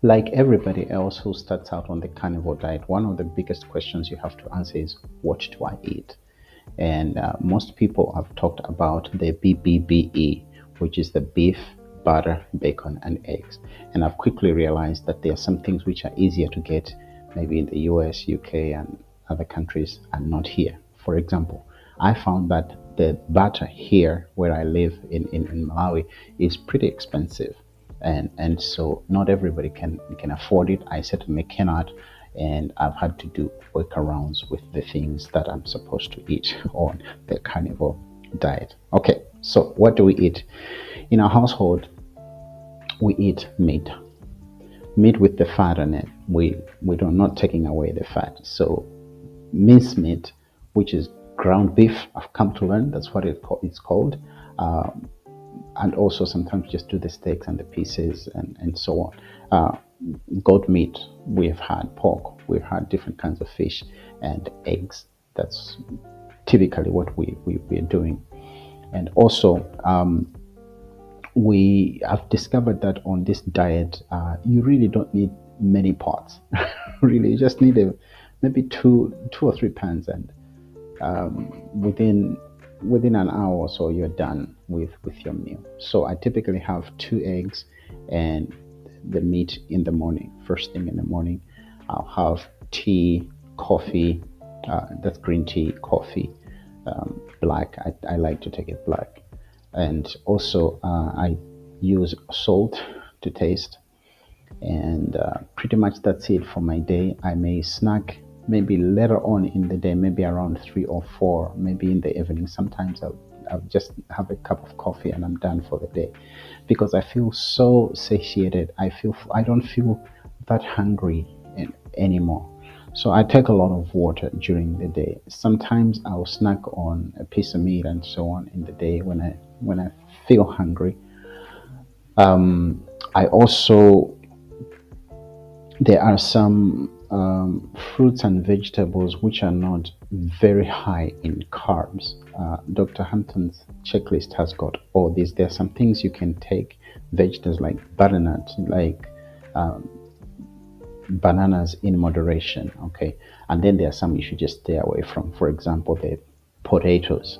Like everybody else who starts out on the carnivore diet, one of the biggest questions you have to answer is, what do I eat? And most people have talked about the BBBE, which is the beef, butter, bacon, and eggs. And I've quickly realized that there are some things which are easier to get, maybe in the US, UK, and other countries, and not here. For example, I found that the butter here, where I live in Malawi, is pretty expensive, and so not everybody can afford it. I certainly cannot, and I've had to do workarounds with the things that I'm supposed to eat on the carnivore diet. Okay, so what do we eat in our household? We eat meat with the fat on it. We do not taking away the fat. So mince meat, which is ground beef, I've come to learn that's what it's called. Uh, and also sometimes just do the steaks and the pieces and so on. Goat meat, we've had pork, we've had different kinds of fish and eggs. That's typically what we're doing. And also, we have discovered that on this diet, you really don't need many pots. Really, you just need maybe two or three pans, and within an hour or so you're done with your meal. So I typically have two eggs and the meat in the morning. First thing in the morning, I'll have tea, coffee, that's green tea, coffee, black. I like to take it black, and also I use salt to taste, and pretty much that's it for my day. I may snack maybe later on in the day, maybe around 3 or 4, maybe in the evening. Sometimes I'll just have a cup of coffee and I'm done for the day, because I feel so satiated. I don't feel that hungry anymore. So I take a lot of water during the day. Sometimes I'll snack on a piece of meat and so on in the day when I feel hungry. I also There are some fruits and vegetables which are not very high in carbs. Dr. Hampton's checklist has got all these. There are some things you can take, vegetables like butternut, like bananas in moderation, okay? And then there are some you should just stay away from. For example, the potatoes,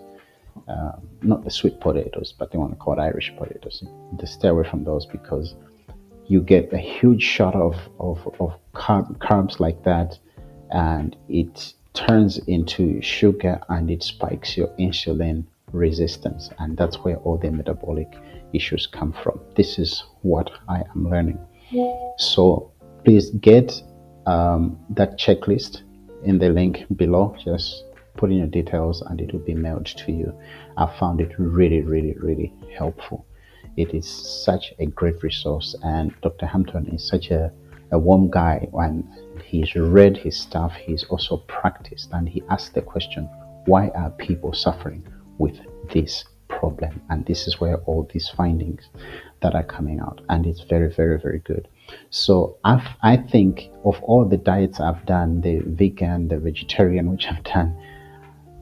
not the sweet potatoes, but the one called Irish potatoes. Just stay away from those, because you get a huge shot of carbs like that, and it turns into sugar and it spikes your insulin resistance, and that's where all the metabolic issues come from. This is what I am learning. So please get that checklist in the link below. Just put in your details and it will be mailed to you. I found it really, really, really helpful. It is such a great resource, and Dr. Hampton is such a warm guy, and he's read his stuff. He's also practiced, and he asked the question, why are people suffering with this problem? And this is where all these findings that are coming out, and it's very, very, very good. So I think of all the diets I've done, the vegan, the vegetarian, which I've done,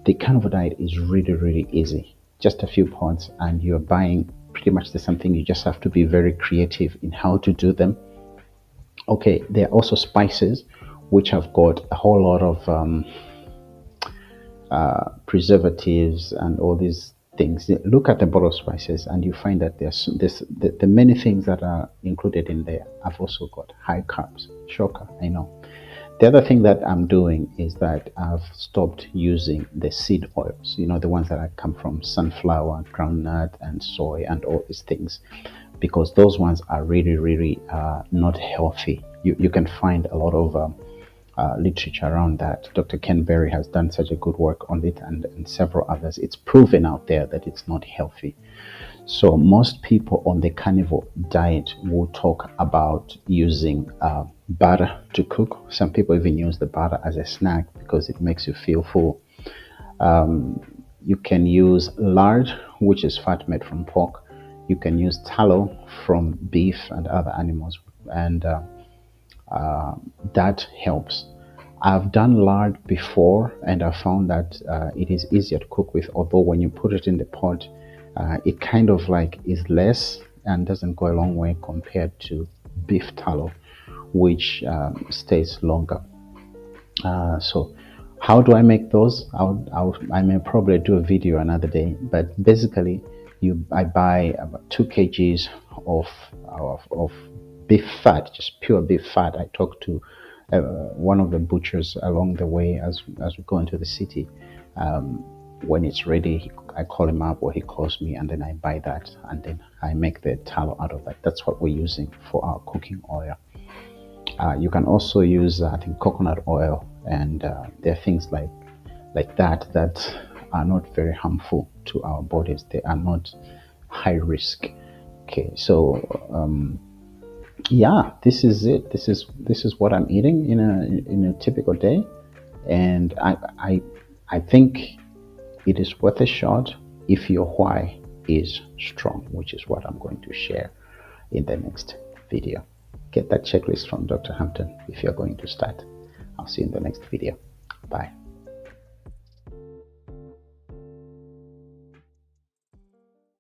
the carnivore diet is really, really easy. Just a few points, and you're buying pretty much the same thing. You just have to be very creative in how to do them. Okay, there are also spices which have got a whole lot of preservatives and all these things. Look at the bottle of spices, and you find that the many things that are included in there have also got high carbs. Shocker, I know. The other thing that I'm doing is that I've stopped using the seed oils, the ones that come from sunflower, groundnut, and soy, and all these things, because those ones are really, really not healthy. You can find a lot of literature around that. Dr. Ken Berry has done such a good work on it, and several others. It's proven out there that it's not healthy. So most people on the carnivore diet will talk about using butter to cook. Some people even use the butter as a snack because it makes you feel full. You can use lard, which is fat made from pork. You can use tallow from beef and other animals, and that helps. I've done lard before, and I found that it is easier to cook with, although when you put it in the pot, it kind of like is less and doesn't go a long way compared to beef tallow, which stays longer. So how do I make those? I may probably do a video another day, but basically I buy about 2 kgs of beef fat, just pure beef fat. I talked to one of the butchers along the way as we go into the city. When it's ready, I call him up or he calls me, and then I buy that, and then I make the tallow out of that. That's what we're using for our cooking oil. You can also use, I think, coconut oil, and there are things like that are not very harmful to our bodies. They are not high risk. Okay, so yeah, this is it. This is what I'm eating in a typical day, and I think it is worth a shot if your why is strong, which is what I'm going to share in the next video. Get that checklist from Dr. Hampton if you're going to start. I'll see you in the next video. Bye.